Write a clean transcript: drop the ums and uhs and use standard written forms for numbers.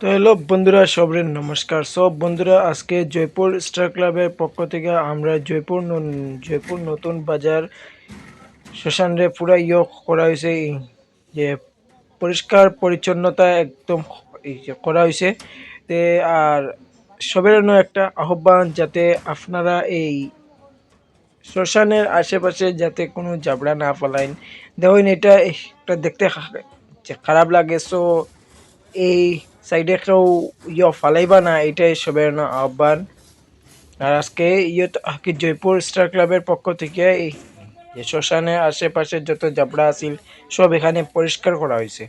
তো হ্যালো বন্ধুরা, সবরে নমস্কার। সব বন্ধুরা, আজকে জয়পুর স্টার ক্লাবের পক্ষ থেকে আমরা জয়পুর নতুন বাজার শ্মশানরে পুরা করা হয়েছে। যে পরিষ্কার পরিচ্ছন্নতা একদম করা হয়েছে। তে আর সবের জন্য একটা আহ্বান, যাতে আপনারা এই শ্মশানের আশেপাশে যাতে কোনো জাবড়া না ফেলাইন। দেখুন, এটা একটা দেখতে খারাপ লাগে। সো এই সাইডে কেউ ফালাইবা না, এটাই সবের আহ্বান। আর আজকে কি জয়পুর স্টার ক্লাবের পক্ষ থেকে এই যে শ্মশানের আশেপাশে যত জাবড়া আছিল সব এখানে পরিষ্কার করা হয়েছে।